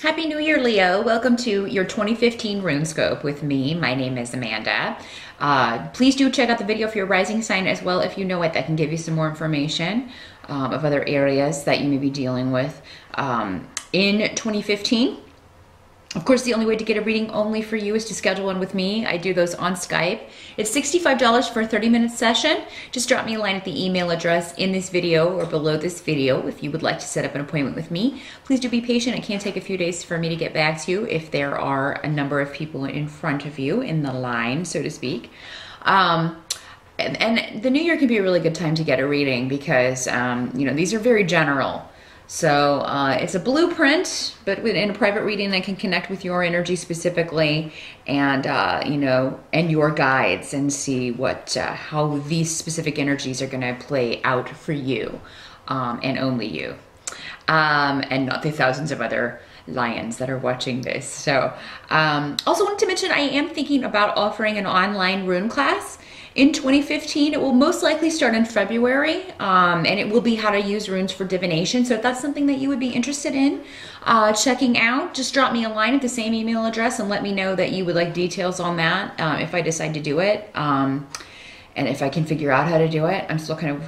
Happy New Year, Leo. Welcome to your 2015 Runescope with me. My name is Amanda. Please do check out the video for your rising sign as well if you know it. That can give you some more information of other areas that you may be dealing with in 2015. Of course, the only way to get a reading only for you is to schedule one with me. I do those on Skype. It's $65 for a 30-minute session. Just drop me a line at the email address in this video or below this video if you would like to set up an appointment with me. Please do be patient. It can take a few days for me to get back to you if there are a number of people in front of you in the line, so to speak. And the new year can be a really good time to get a reading because, these are very general. So it's a blueprint, but in a private reading that can connect with your energy specifically and, and your guides and see how these specific energies are going to play out for you and only you and not the thousands of other lions that are watching this. So also wanted to mention I am thinking about offering an online rune class in 2015. It will most likely start in February, and it will be how to use runes for divination. So if that's something that you would be interested in checking out, just drop me a line at the same email address and let me know that you would like details on that if I decide to do it, and if I can figure out how to do it. I'm still kind of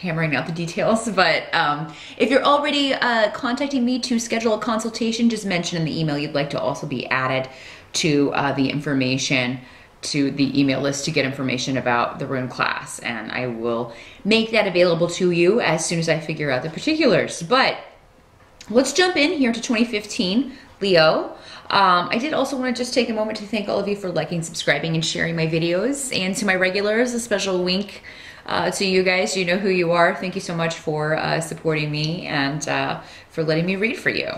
hammering out the details, but if you're already contacting me to schedule a consultation, just mention in the email you'd like to also be added to the information to the email list to get information about the rune class, and I will make that available to you as soon as I figure out the particulars. But let's jump in here to 2015, Leo. I did also want to just take a moment to thank all of you for liking, subscribing, and sharing my videos, and to my regulars, a special wink to you guys. You know who you are. Thank you so much for supporting me and for letting me read for you.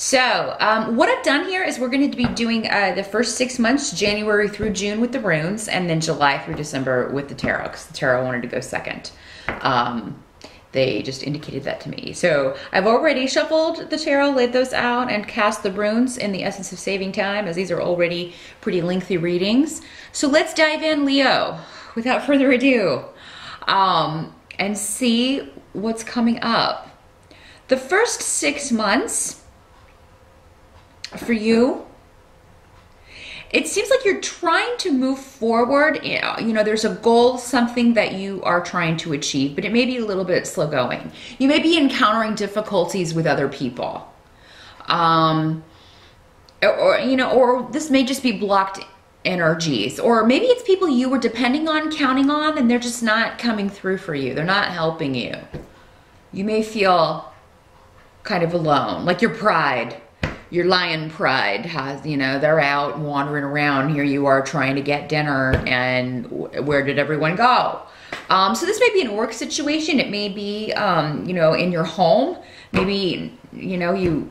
So what I've done here is we're going to be doing the first 6 months, January through June with the runes, and then July through December with the tarot, because the tarot wanted to go second. They just indicated that to me. So I've already shuffled the tarot, laid those out, and cast the runes in the essence of saving time, as these are already pretty lengthy readings. So let's dive in, Leo, without further ado, and see what's coming up. The first 6 months for you, it seems like you're trying to move forward. There's a goal, something that you are trying to achieve, but it may be a little bit slow going. You may be encountering difficulties with other people. Or this may just be blocked energies, or maybe it's people you were depending on, counting on, and they're just not coming through for you. They're not helping you. You may feel kind of alone, like your pride. Your lion pride has, they're out wandering around. Here you are trying to get dinner, and where did everyone go? So this may be in a work situation. It may be, in your home. Maybe, you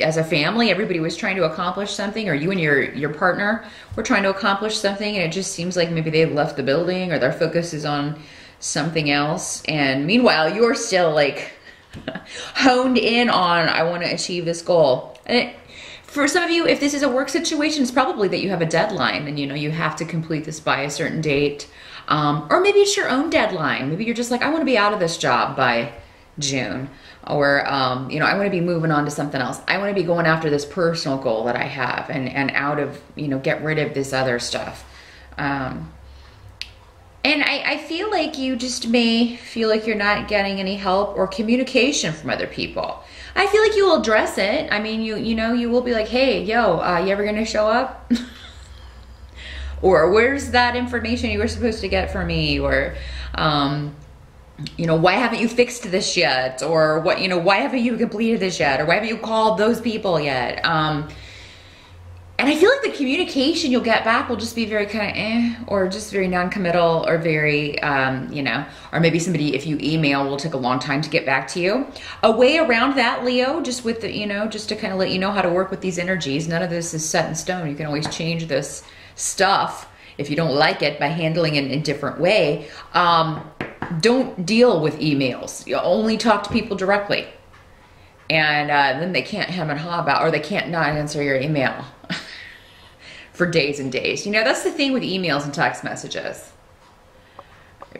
as a family, everybody was trying to accomplish something, or you and your partner were trying to accomplish something, and it just seems like maybe they left the building or their focus is on something else. And meanwhile, you're still like honed in on, I want to achieve this goal. And for some of you, if this is a work situation, it's probably that you have a deadline and you have to complete this by a certain date. Or maybe it's your own deadline. Maybe you're just like, I want to be out of this job by June. Or, I want to be moving on to something else. I want to be going after this personal goal that I have and out of, get rid of this other stuff. And I feel like you just may feel like you're not getting any help or communication from other people. I feel like you will address it. I mean, you will be like, hey, yo, you ever gonna show up? Or where's that information you were supposed to get from me? Or, why haven't you fixed this yet? Or why haven't you completed this yet? Or why haven't you called those people yet? And I feel like the communication you'll get back will just be very kind of or just very non-committal, or very, or maybe somebody, if you email, will take a long time to get back to you. A way around that, Leo, just with the, just to kind of let you know how to work with these energies. None of this is set in stone. You can always change this stuff if you don't like it by handling it in a different way. Don't deal with emails. You only talk to people directly. And then they can't hem and haw about, or they can't not answer your email for days and days. That's the thing with emails and text messages.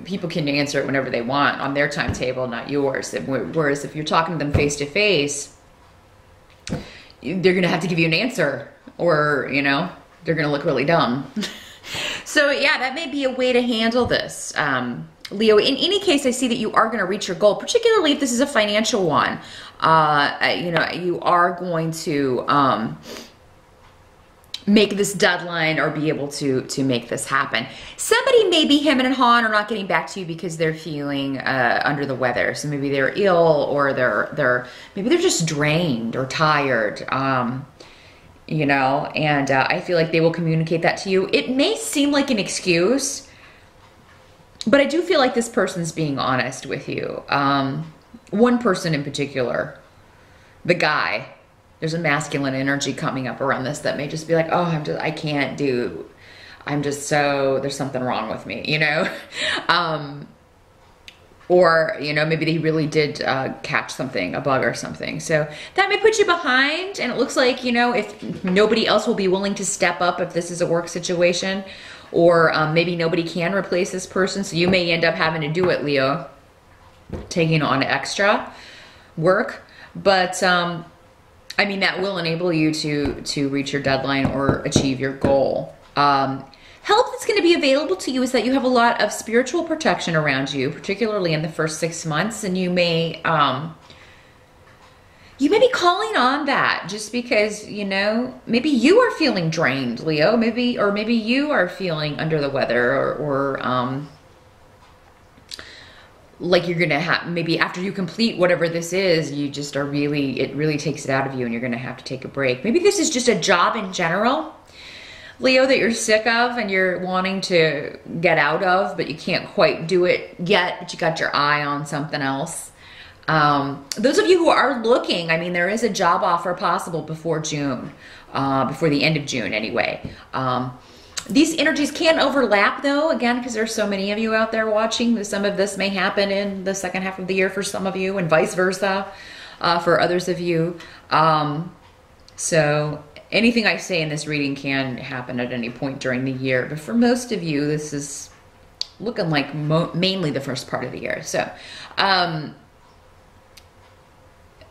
People can answer it whenever they want on their timetable, not yours. Whereas if you're talking to them face to face, they're going to have to give you an answer, or, you know, they're going to look really dumb. So yeah, that may be a way to handle this. Leo, in any case, I see that you are going to reach your goal, particularly if this is a financial one. You know, you are going to make this deadline or be able to make this happen. Somebody, maybe him and Han, are not getting back to you because they're feeling under the weather. So maybe they're ill, or maybe they're just drained or tired. You know, and I feel like they will communicate that to you. It may seem like an excuse, but I do feel like this person's being honest with you. One person in particular, the guy, there's a masculine energy coming up around this that may just be like, oh, there's something wrong with me, you know? Or, you know, maybe they really did catch something, a bug or something. So that may put you behind, and it looks like, you know, if nobody else will be willing to step up if this is a work situation, or maybe nobody can replace this person, so you may end up having to do it, Leo, taking on extra work. But, I mean, that will enable you to reach your deadline or achieve your goal. Help that's going to be available to you is that you have a lot of spiritual protection around you, particularly in the first 6 months, and you may be calling on that just because, you know, maybe you are feeling drained, Leo, or maybe you are feeling under the weather, or like you're gonna have, maybe after you complete whatever this is, you just are it really takes it out of you, and you're gonna have to take a break. Maybe this is just a job in general, Leo, that you're sick of and you're wanting to get out of, but you can't quite do it yet, but you got your eye on something else. Those of you who are looking, I mean, there is a job offer possible before June, before the end of June anyway. These energies can overlap though, again, because there's so many of you out there watching. Some of this may happen in the second half of the year for some of you, and vice versa for others of you. So anything I say in this reading can happen at any point during the year, but for most of you, this is looking like mainly the first part of the year. So,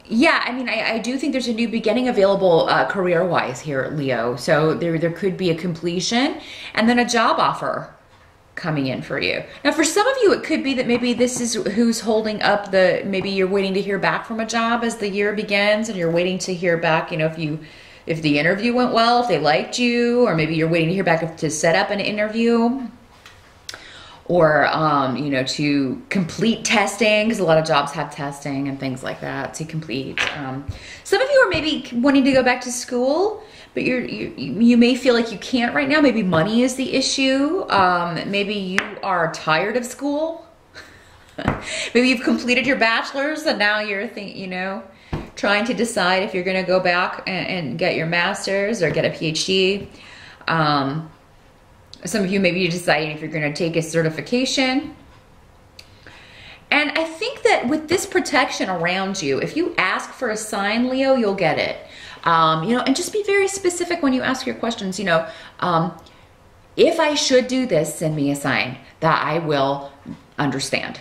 yeah, I mean, I do think there's a new beginning available career-wise here, Leo. So there could be a completion and then a job offer coming in for you. Now, for some of you, it could be that maybe this is who's holding up maybe you're waiting to hear back from a job as the year begins, and you're waiting to hear back, you know, if the interview went well, if they liked you, or maybe you're waiting to hear back to set up an interview, or, you know, to complete testing, because a lot of jobs have testing and things like that to complete. Some of you are maybe wanting to go back to school, but you may feel like you can't right now. Maybe money is the issue. Maybe you are tired of school. Maybe you've completed your bachelor's and now you're trying to decide if you're going to go back and get your master's or get a PhD. Some of you maybe you're deciding if you're going to take a certification. And I think that with this protection around you, if you ask for a sign, Leo, you'll get it. You know, and just be very specific when you ask your questions. You know, if I should do this, send me a sign that I will understand.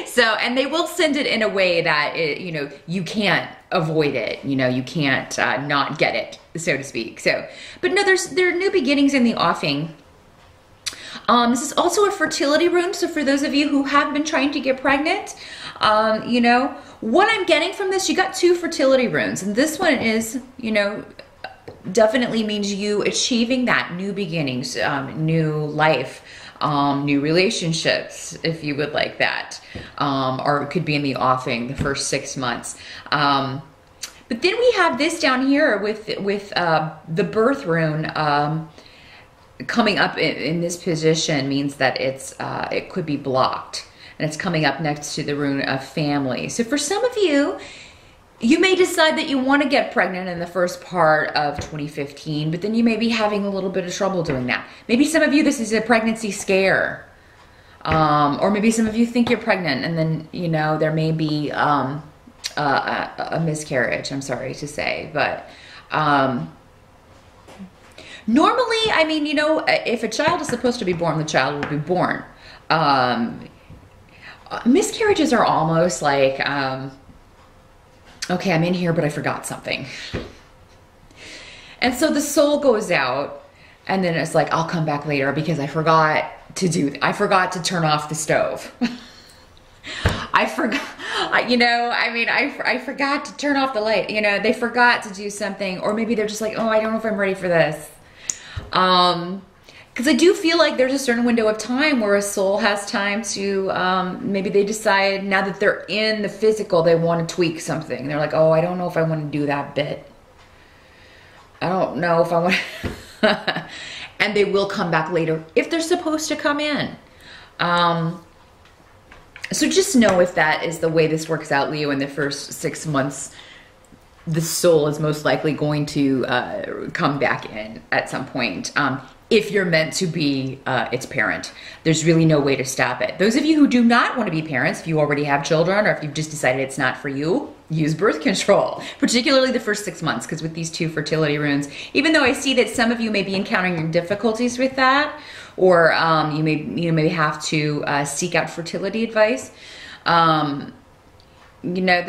So, and they will send it in a way that, you know, you can't avoid it. You know, you can't not get it, so to speak. So, but no, there are new beginnings in the offing. This is also a fertility rune. So for those of you who have been trying to get pregnant, you know, what I'm getting from this, you got 2 fertility runes. And this one is, you know, definitely means you achieving that new beginnings, new life, new relationships, if you would like that. Or it could be in the offing, the first 6 months. But then we have this down here with the birth rune coming up in this position means that it could be blocked, and it's coming up next to the rune of family. So for some of you, you may decide that you want to get pregnant in the first part of 2015, but then you may be having a little bit of trouble doing that. Maybe some of you, this is a pregnancy scare. Or maybe some of you think you're pregnant and then, you know, there may be a miscarriage, I'm sorry to say. But normally, I mean, you know, if a child is supposed to be born, the child will be born. Miscarriages are almost like... okay, I'm in here, but I forgot something. And so the soul goes out, and then it's like, I'll come back later because I forgot to turn off the stove. I forgot, you know, I mean, I forgot to turn off the light. You know, they forgot to do something, or maybe they're just like, oh, I don't know if I'm ready for this. Because I do feel like there's a certain window of time where a soul has time to, maybe they decide now that they're in the physical, they want to tweak something. They're like, oh, I don't know if I want to do that bit. I don't know if I want and they will come back later if they're supposed to come in. So just know if that is the way this works out, Leo, in the first 6 months, the soul is most likely going to come back in at some point. If you're meant to be its parent, there's really no way to stop it. Those of you who do not want to be parents, if you already have children, or if you've just decided it's not for you, use birth control, particularly the first 6 months, because with these 2 fertility runes, even though I see that some of you may be encountering difficulties with that, or you may have to seek out fertility advice. You know,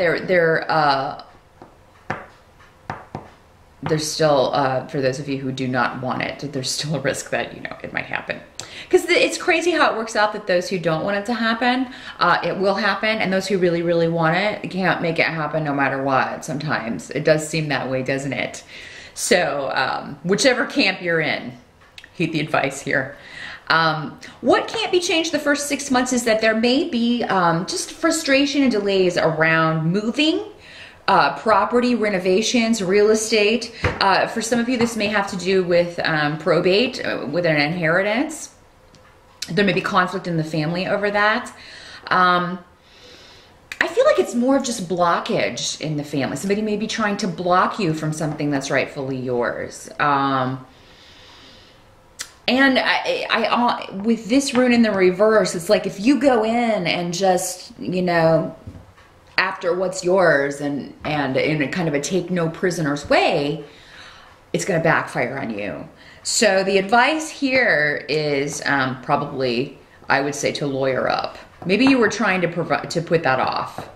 there's still, for those of you who do not want it, there's still a risk that, you know, it might happen. Because it's crazy how it works out that those who don't want it to happen, it will happen. And those who really, really want it, can't make it happen no matter what. Sometimes it does seem that way, doesn't it? So whichever camp you're in, heed the advice here. What can't be changed the first 6 months is that there may be just frustration and delays around moving, property renovations, real estate. For some of you, this may have to do with probate, with an inheritance. There may be conflict in the family over that. I feel like it's more of just blockage in the family. Somebody may be trying to block you from something that's rightfully yours. And I with this rune in the reverse, it's like if you go in and just, you know, after what's yours and in a kind of a take no prisoners way, it's going to backfire on you. So the advice here is probably, I would say, to lawyer up. Maybe you were trying to put that off,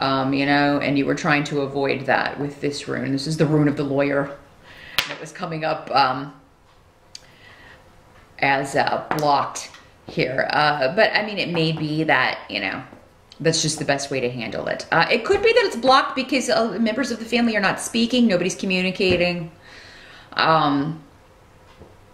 you know, and you were trying to avoid that with this rune. This is the rune of the lawyer. And it was coming up as blocked here. But I mean, it may be that, you know, that's just the best way to handle it. It could be that it's blocked because members of the family are not speaking. Nobody's communicating.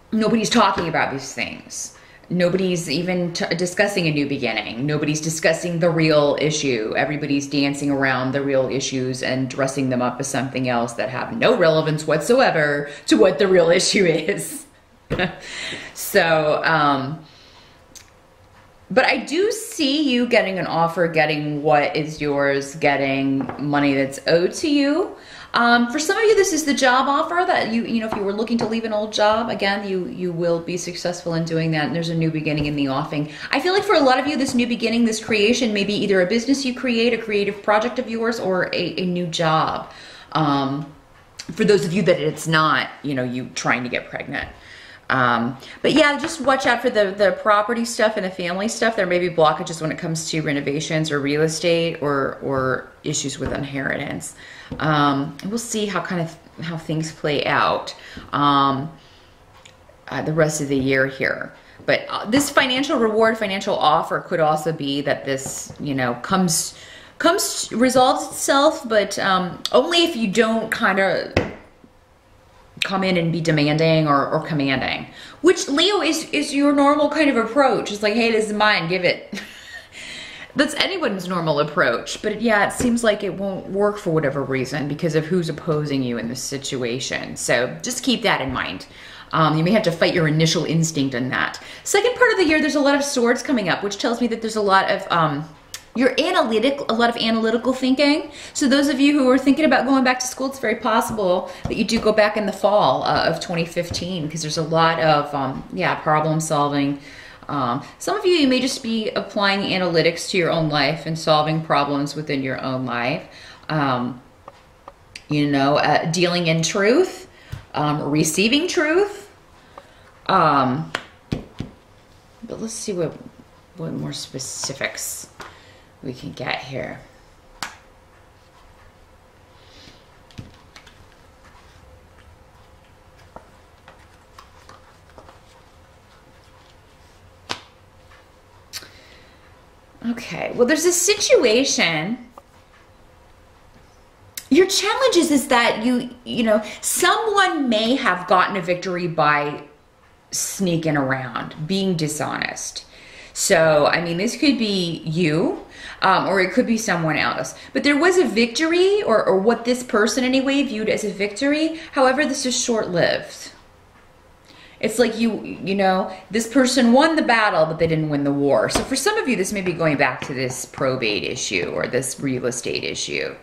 Nobody's talking about these things. Nobody's even discussing a new beginning. Nobody's discussing the real issue. Everybody's dancing around the real issues and dressing them up as something else that have no relevance whatsoever to what the real issue is. So, but I do see you getting an offer, getting what is yours, getting money that's owed to you. For some of you, this is the job offer that you know, if you were looking to leave an old job, again, you will be successful in doing that. And there's a new beginning in the offing. I feel like for a lot of you, this new beginning, this creation, may be either a business you create, a creative project of yours, or a new job. For those of you that it's not, you know, you trying to get pregnant. But yeah, just watch out for the property stuff and the family stuff. There may be blockages when it comes to renovations or real estate or issues with inheritance. We'll see how things play out the rest of the year here. But this financial reward, financial offer could also be that this, you know, resolves itself, but only if you don't kind of come in and be demanding or commanding, which Leo is your normal kind of approach. It's like, hey, this is mine, give it. That's anyone's normal approach. But yeah, it seems like it won't work for whatever reason because of who's opposing you in this situation. So just keep that in mind. You may have to fight your initial instinct in that. Second part of the year, there's a lot of swords coming up, which tells me that there's a lot of a lot of analytical thinking. So those of you who are thinking about going back to school, it's very possible that you do go back in the fall of 2015 because there's a lot of, problem solving. Some of you may just be applying analytics to your own life and solving problems within your own life. Dealing in truth, receiving truth. But let's see what more specifics we can get here. Okay, well, there's a situation. Your challenge is that you know, someone may have gotten a victory by sneaking around, being dishonest. So, I mean, this could be you, or it could be someone else. But there was a victory, or what this person anyway viewed as a victory. However, this is short-lived. It's like you know, this person won the battle, but they didn't win the war. So for some of you, this may be going back to this probate issue or this real estate issue.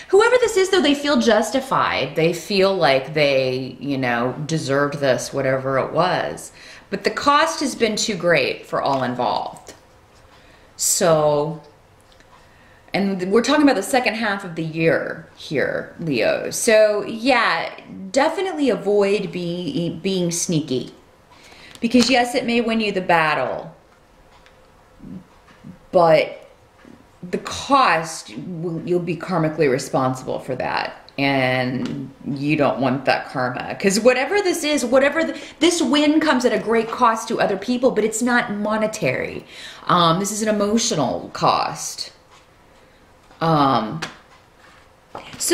Whoever this is, though, they feel justified. They feel like they, you know, deserved this, whatever it was. But the cost has been too great for all involved. So, and we're talking about the second half of the year here, Leo. So, yeah, definitely avoid being sneaky. Because, yes, it may win you the battle. But the cost, you'll be karmically responsible for that, and you don't want that karma, because whatever this is, this win comes at a great cost to other people, but it's not monetary. This is an emotional cost. So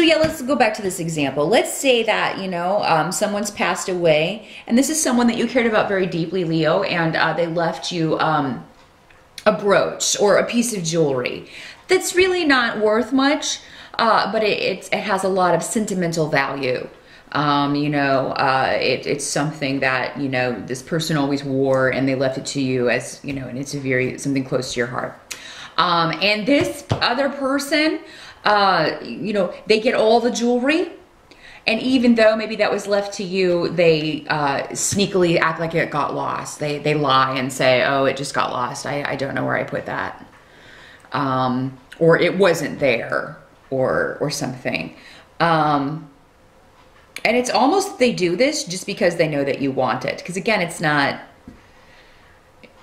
yeah, let's go back to this example. Let's say that, you know, someone's passed away, and this is someone that you cared about very deeply, Leo, and they left you a brooch or a piece of jewelry that's really not worth much, but it has a lot of sentimental value. You know, it's something that, you know, this person always wore, and they left it to you as, you know, and it's something close to your heart. And this other person, you know, they get all the jewelry, and even though maybe that was left to you, they sneakily act like it got lost. They lie and say, oh, it just got lost. I don't know where I put that. Or it wasn't there, or something. And it's almost they do this just because they know that you want it. Because again, it's not,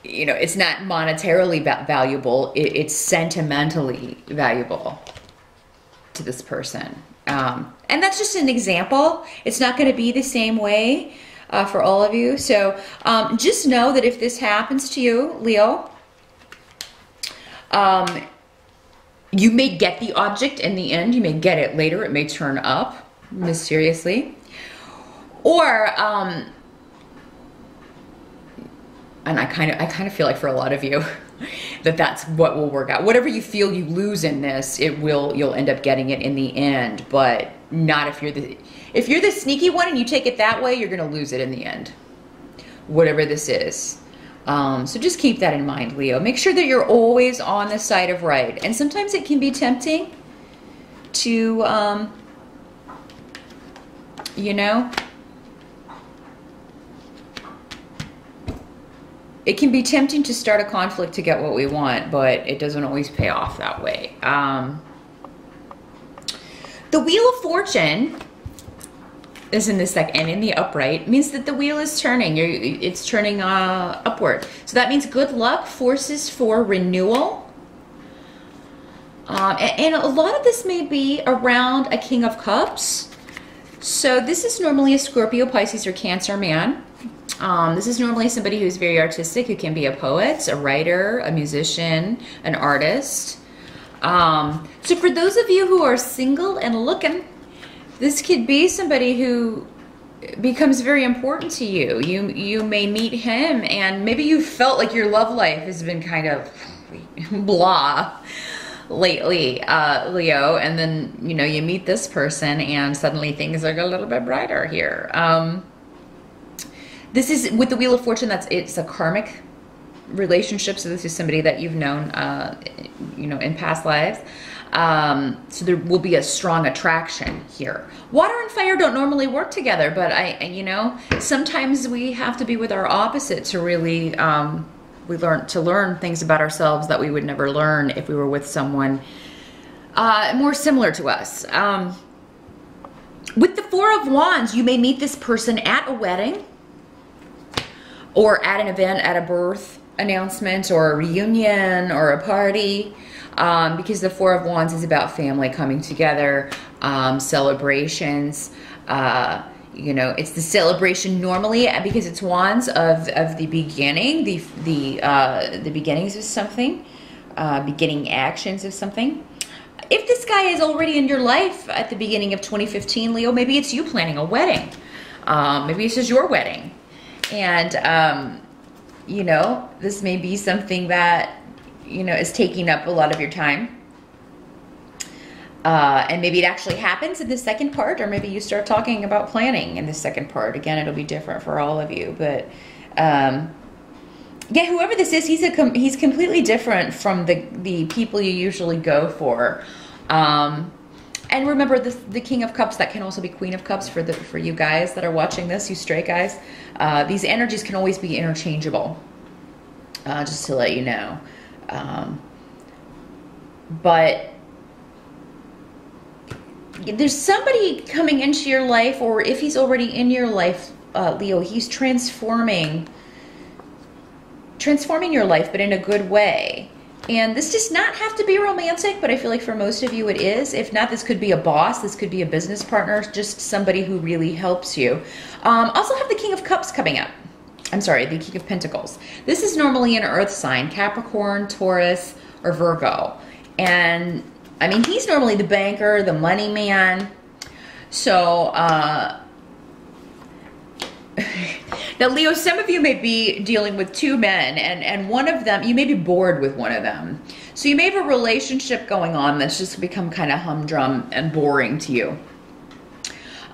you know, it's not monetarily valuable. It's sentimentally valuable to this person. And that's just an example. It's not going to be the same way for all of you. So just know that if this happens to you, Leo, you may get the object in the end. You may get it later. It may turn up mysteriously. Or, and I kind of feel like for a lot of you that's what will work out. Whatever you feel you lose in this, you'll end up getting it in the end, but not if you're the sneaky one and you take it that way, you're going to lose it in the end. Whatever this is. So just keep that in mind, Leo. Make sure that you're always on the side of right. And sometimes it can be tempting to, you know, it can be tempting to start a conflict to get what we want, but it doesn't always pay off that way. The Wheel of Fortune is in the second, and in the upright, means that the wheel is turning. It's turning upward. So that means good luck, forces for renewal. And a lot of this may be around a King of Cups. So this is normally a Scorpio, Pisces, or Cancer man. This is normally somebody who's very artistic, who can be a poet, a writer, a musician, an artist. So for those of you who are single and looking, this could be somebody who becomes very important to you. You may meet him, and maybe you felt like your love life has been kind of blah lately, Leo, and then, you know, you meet this person and suddenly things are a little bit brighter here. This is, with the Wheel of Fortune, it's a karmic relationship, so this is somebody that you've known, you know, in past lives. So there will be a strong attraction here. Water and fire don't normally work together, but you know, sometimes we have to be with our opposite to really, we learn things about ourselves that we would never learn if we were with someone more similar to us. With the Four of Wands, you may meet this person at a wedding, or at an event, at a birth announcement, or a reunion, or a party. Because the Four of Wands is about family coming together, celebrations, You know, it's the celebration normally because it's wands of the beginning, the beginnings of something, beginning actions of something. If this guy is already in your life at the beginning of 2015, Leo, maybe it's you planning a wedding. Maybe this is your wedding. And, you know, this may be something that, you know, is taking up a lot of your time. And maybe it actually happens in the second part, or maybe you start talking about planning in the second part. Again, it'll be different for all of you. But, yeah, whoever this is, he's completely different from the people you usually go for. And remember, the King of Cups, that can also be Queen of Cups for you guys that are watching this, you straight guys. These energies can always be interchangeable, just to let you know. But there's somebody coming into your life, or if he's already in your life, Leo, he's transforming your life, but in a good way. And this does not have to be romantic, but I feel like for most of you it is. If not, this could be a boss, this could be a business partner, just somebody who really helps you. Also have the King of Cups coming up. I'm sorry, the King of Pentacles. This is normally an earth sign, Capricorn, Taurus, or Virgo. And I mean, he's normally the banker, the money man. So, now, Leo, some of you may be dealing with two men, and one of them, you may be bored with one of them. So you may have a relationship going on that's just become kind of humdrum and boring to you.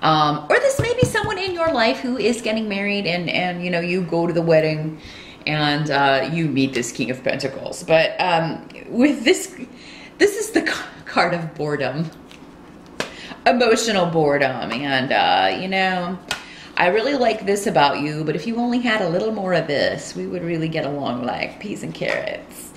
Or this may be someone in your life who is getting married, and you know, you go to the wedding and you meet this King of Pentacles. But with this is the card of boredom, emotional boredom. And you know, I really like this about you, but if you only had a little more of this, we would really get along like peas and carrots.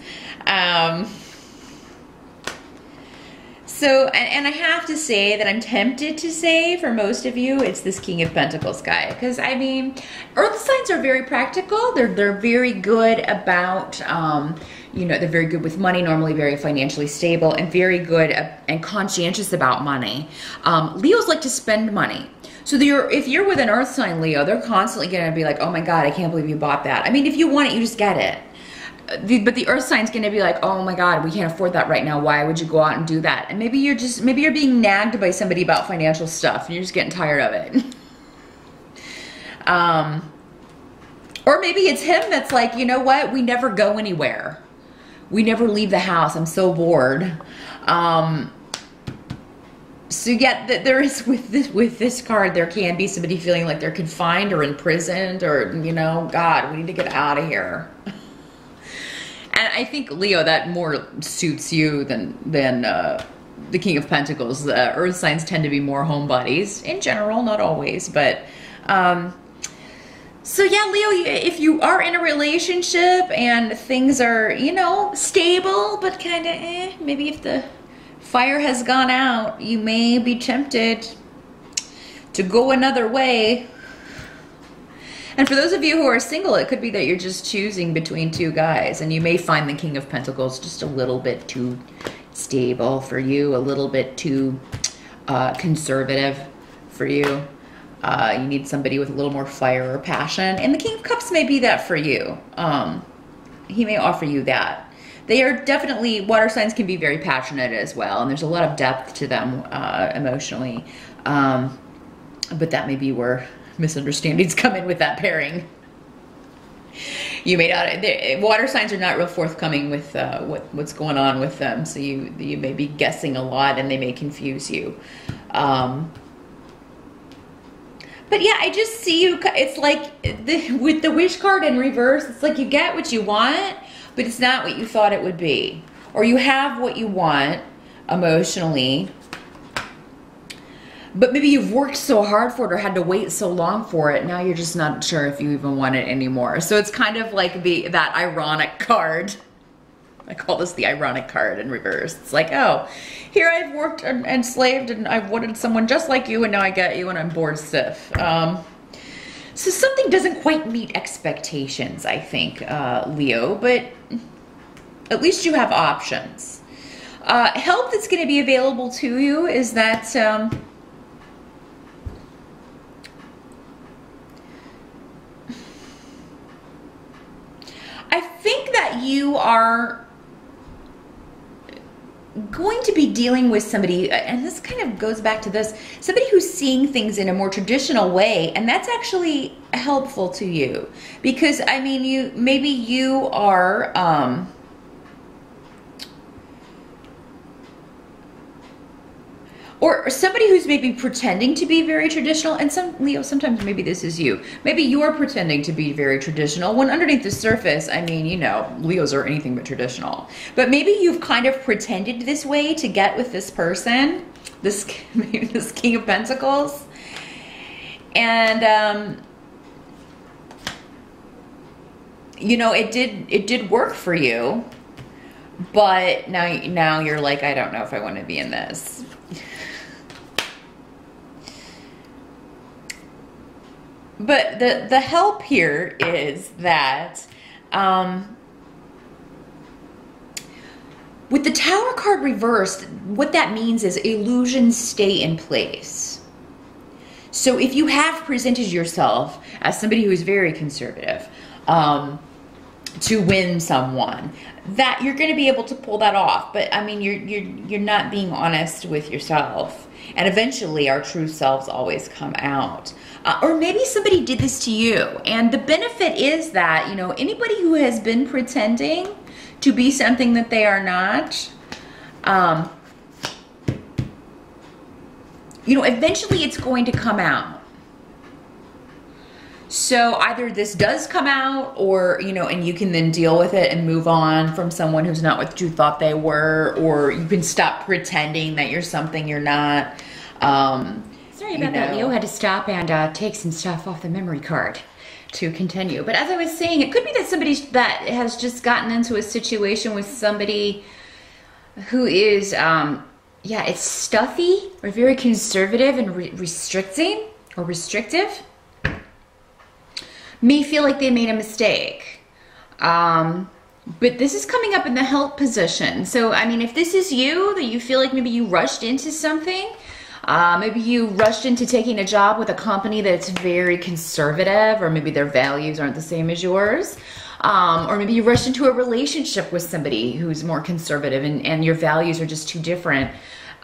So, and I have to say that I'm tempted to say for most of you, it's this King of Pentacles guy. Because, I mean, earth signs are very practical. They're very good about, you know, they're very good with money, normally very financially stable, and very good and conscientious about money. Leos like to spend money. So if you're with an earth sign, Leo, they're constantly going to be like, oh my God, I can't believe you bought that. I mean, if you want it, you just get it. But the earth sign's going to be like, oh my God, we can't afford that right now. Why would you go out and do that? And maybe you're being nagged by somebody about financial stuff and you're just getting tired of it. Or maybe it's him that's like, you know what? We never go anywhere. We never leave the house. I'm so bored. So yeah, there is with this card, there can be somebody feeling like they're confined or imprisoned, or, you know, God, we need to get out of here. And I think, Leo, that more suits you than the King of Pentacles. Earth signs tend to be more homebodies in general, not always, but so yeah, Leo, if you are in a relationship and things are, you know, stable but kind of maybe if the fire has gone out, you may be tempted to go another way. And for those of you who are single, it could be that you're just choosing between two guys, and you may find the King of Pentacles just a little bit too stable for you, a little bit too conservative for you. You need somebody with a little more fire or passion, and the King of Cups may be that for you. He may offer you that. They are definitely, water signs can be very passionate as well, and there's a lot of depth to them emotionally. But that may be where misunderstandings come in with that pairing. You may not, water signs are not real forthcoming with what's going on with them, so you may be guessing a lot and they may confuse you. But yeah, I just see you, it's like with the wish card in reverse, it's like you get what you want, but it's not what you thought it would be. Or you have what you want emotionally, but maybe you've worked so hard for it or had to wait so long for it, now you're just not sure if you even want it anymore. So it's kind of like that ironic card. I call this the ironic card in reverse. It's like, oh, here I've worked and slaved and I've wanted someone just like you, and now I get you and I'm bored stiff. So something doesn't quite meet expectations, I think, Leo, but at least you have options. Help that's going to be available to you is that think that you are going to be dealing with somebody, and this kind of goes back to this, somebody who's seeing things in a more traditional way, and that's actually helpful to you, because I mean, you are or somebody who's maybe pretending to be very traditional, and Leo, sometimes maybe this is you. Maybe you're pretending to be very traditional when underneath the surface, I mean, you know, Leos are anything but traditional. But maybe you've kind of pretended this way to get with this person, this King of Pentacles. And, you know, it did work for you, but now you're like, I don't know if I want to be in this. But the help here is that with the Tower card reversed, what that means is illusions stay in place. So if you have presented yourself as somebody who is very conservative to win someone, that you're going to be able to pull that off. But I mean, you're not being honest with yourself, and eventually our true selves always come out. Or maybe somebody did this to you, and the benefit is that, you know, anybody who has been pretending to be something that they are not, you know, eventually it's going to come out. So either this does come out, or, you know, and you can then deal with it and move on from someone who's not what you thought they were, or you can stop pretending that you're something you're not. Sorry about that. Leo had to stop and take some stuff off the memory card to continue. But as I was saying, it could be that somebody that has just gotten into a situation with somebody who is, yeah, it's stuffy or very conservative and restricting or restrictive. May feel like they made a mistake. But this is coming up in the help position. So, I mean, if this is you, that you feel like maybe you rushed into something, maybe you rushed into taking a job with a company that's very conservative, or maybe their values aren't the same as yours. Or maybe you rushed into a relationship with somebody who's more conservative, and your values are just too different.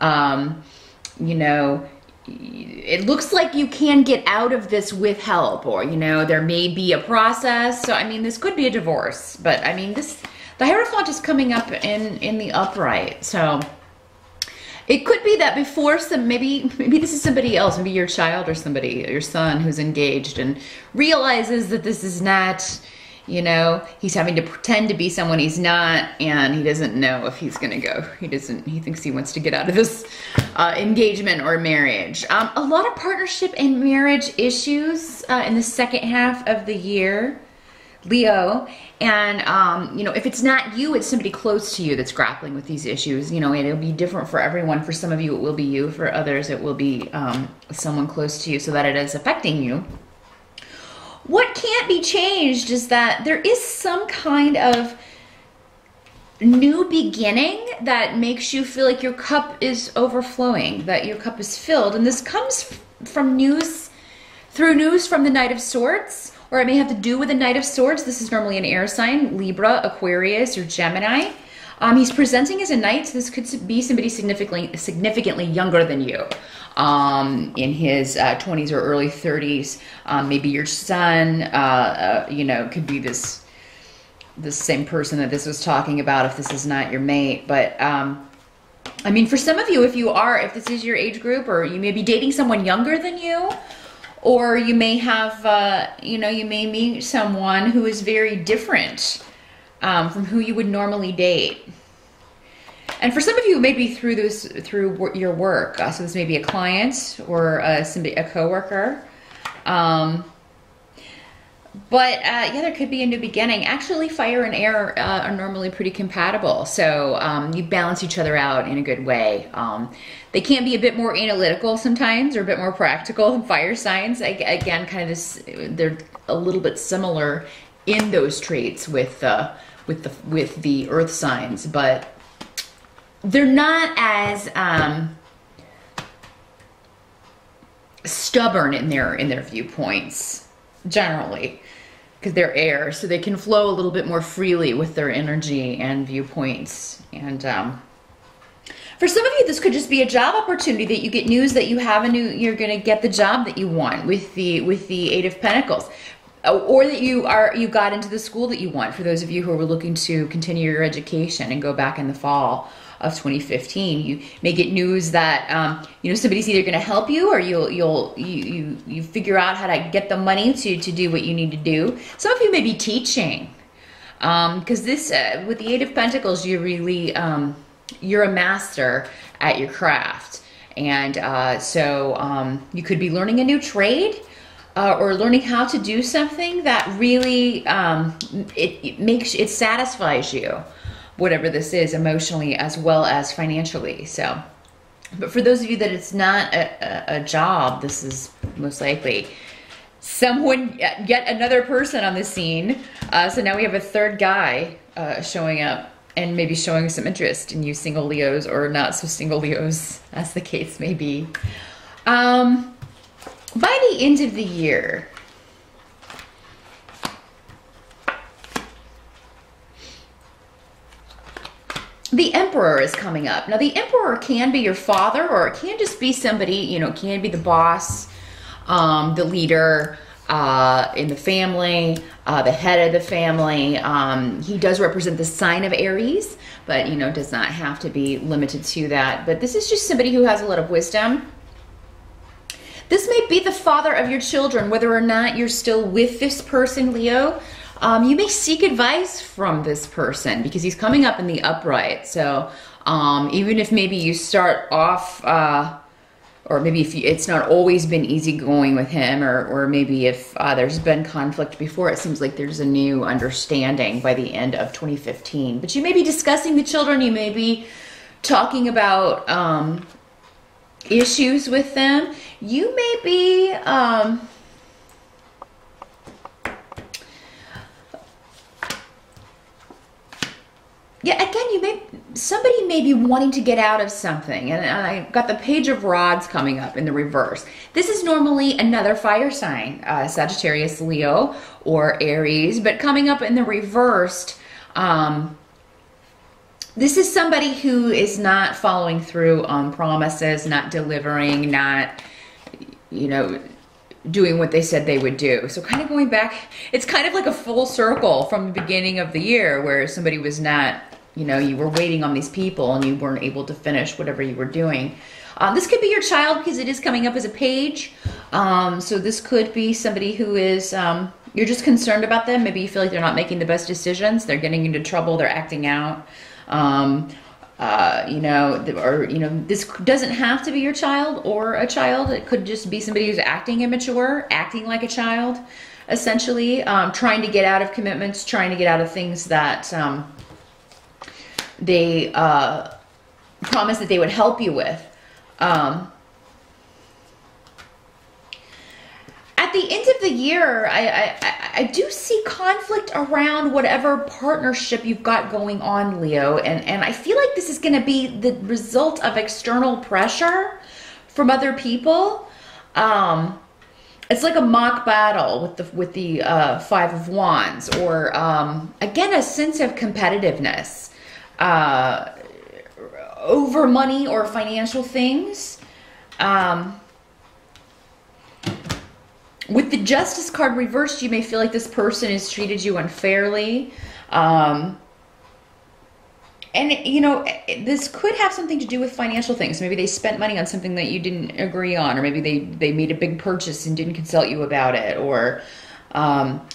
You know, it looks like you can get out of this with help, or, you know, there may be a process. So, I mean, this could be a divorce, but I mean, the Hierophant is coming up in the upright. So it could be that before maybe this is somebody else, maybe your child or somebody, your son who's engaged and realizes that this is not, you know, he's having to pretend to be someone he's not, and he doesn't know if he's gonna go. He thinks he wants to get out of this engagement or marriage. A lot of partnership and marriage issues in the second half of the year, Leo. And, you know, if it's not you, it's somebody close to you that's grappling with these issues, you know, and it'll be different for everyone. For some of you, it will be you. For others, it will be someone close to you, so that it is affecting you. What can't be changed is that there is some kind of new beginning that makes you feel like your cup is overflowing, that your cup is filled. And this comes from through news from the Knight of Swords, or it may have to do with the Knight of Swords. This is normally an air sign, Libra, Aquarius, or Gemini. He's presenting as a knight, so this could be somebody significantly younger than you, in his 20s or early 30s. Maybe your son, you know, could be this same person that this was talking about if this is not your mate. But I mean, for some of you, if this is your age group, or you may be dating someone younger than you, or you may have, you know, you may meet someone who is very different from who you would normally date. And for some of you, maybe through your work. So this may be a client or a coworker. But yeah, there could be a new beginning. Actually, fire and air are normally pretty compatible. So you balance each other out in a good way. They can be a bit more analytical sometimes, or a bit more practical than fire signs. Again, kind of this, they're a little bit similar in those traits with the earth signs, but they're not as stubborn in their viewpoints generally. because they're air, so they can flow a little bit more freely with their energy and viewpoints. And for some of you, this could just be a job opportunity that you get news that you have you're going to get the job that you want with the Eight of Pentacles, or that you got into the school that you want. For those of you who are looking to continue your education and go back in the fall of 2015, you may get news that somebody's either going to help you, or you figure out how to get the money to do what you need to do. Some of you may be teaching, because this with the Eight of Pentacles, you really you're a master at your craft, and so you could be learning a new trade, or learning how to do something that really it satisfies you, whatever this is, emotionally as well as financially. So, but for those of you that it's not a job, this is most likely someone, yet another person on the scene. So now we have a third guy showing up, and maybe showing some interest in you single Leos, or not so single Leos, as the case may be. By the end of the year, the Emperor is coming up. Now, the Emperor can be your father, or it can just be somebody, it can be the boss, the leader in the family, the head of the family. He does represent the sign of Aries, but, does not have to be limited to that. But this is just somebody who has a lot of wisdom. This may be the father of your children, whether or not you're still with this person, Leo. You may seek advice from this person, because he's coming up in the upright. So even if maybe you start off, or maybe if it's not always been easy going with him, or maybe if there's been conflict before, it seems like there's a new understanding by the end of 2015. But you may be discussing the children. You may be talking about issues with them. You may be somebody may be wanting to get out of something. And I got the Page of Rods coming up in the reverse. This is normally another fire sign, Sagittarius, Leo, or Aries, but coming up in the reversed, this is somebody who is not following through on promises, not delivering, not, doing what they said they would do. So kind of going back, it's kind of like a full circle from the beginning of the year, where somebody was not, you were waiting on these people and you weren't able to finish whatever you were doing. This could be your child, because it is coming up as a page. So this could be somebody who is, you're just concerned about them. Maybe you feel like they're not making the best decisions. They're getting into trouble. They're acting out. This doesn't have to be your child or a child. It could just be somebody who's acting immature, acting like a child, essentially, trying to get out of commitments, trying to get out of things that they promised that they would help you with. At the end of the year, I do see conflict around whatever partnership you've got going on, Leo. And I feel like this is going to be the result of external pressure from other people. It's like a mock battle with the Five of Wands, or again, a sense of competitiveness over money or financial things. With the Justice card reversed, you may feel like this person has treated you unfairly. And, this could have something to do with financial things. Maybe they spent money on something that you didn't agree on, or maybe they made a big purchase and didn't consult you about it, or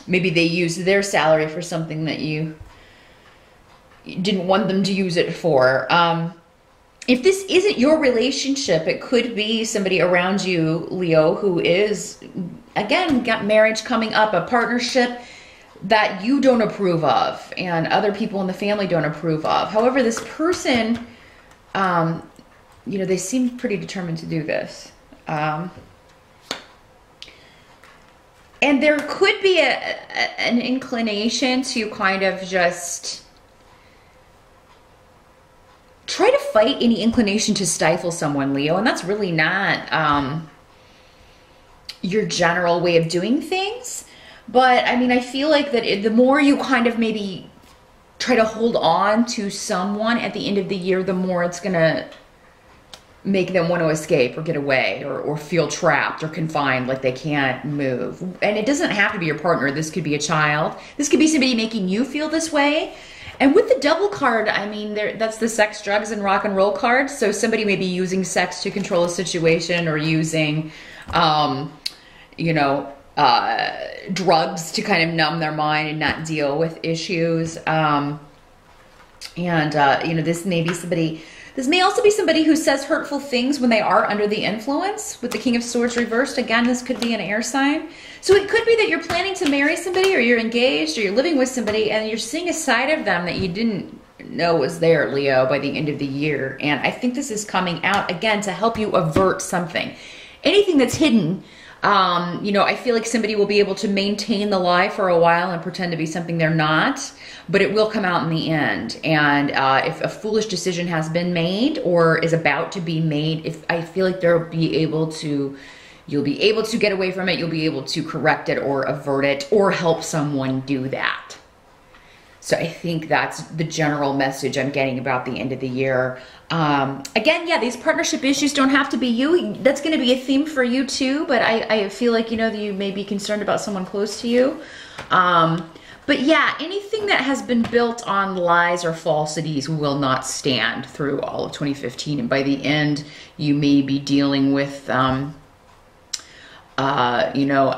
maybe they used their salary for something that you didn't want them to use it for. If this isn't your relationship, it could be somebody around you, Leo, who is, again, got marriage coming up, a partnership that you don't approve of and other people in the family don't approve of. However, this person, they seem pretty determined to do this. And there could be an inclination to kind of just try to fight any inclination to stifle someone, Leo. And that's really not your general way of doing things. But I mean, I feel like that the more you kind of maybe try to hold on to someone at the end of the year, the more it's gonna make them want to escape or get away or feel trapped or confined, like they can't move. And it doesn't have to be your partner. This could be a child. This could be somebody making you feel this way. And with the Devil card, I mean, that's the sex, drugs, and rock and roll card. So somebody may be using sex to control a situation, or using, you know, drugs to kind of numb their mind and not deal with issues. You know, this may be somebody. This may also be somebody who says hurtful things when they are under the influence. With the King of Swords reversed, again, this could be an air sign. So it could be that you're planning to marry somebody, or you're engaged, or you're living with somebody, and you're seeing a side of them that you didn't know was there, Leo, by the end of the year. And I think this is coming out, again, to help you avert something. Anything that's hidden, you know, I feel like somebody will be able to maintain the lie for a while and pretend to be something they're not, but it will come out in the end. And if a foolish decision has been made or is about to be made, if I feel like you'll be able to get away from it, you'll be able to correct it or avert it or help someone do that. So I think that's the general message I'm getting about the end of the year. Again, yeah, these partnership issues don't have to be you. That's going to be a theme for you too, but I feel like, you know, that you may be concerned about someone close to you. But yeah, anything that has been built on lies or falsities will not stand through all of 2015. And by the end, you may be dealing with, you know,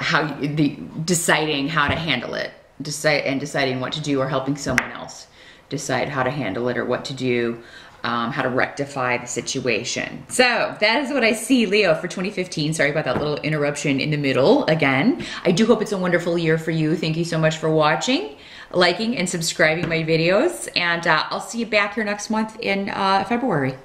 deciding how to handle it. Deciding what to do, or helping someone else decide how to handle it or what to do, how to rectify the situation. So that is what I see, Leo, for 2015. Sorry about that little interruption in the middle again. I do hope it's a wonderful year for you. Thank you so much for watching, liking, and subscribing my videos. And I'll see you back here next month in February.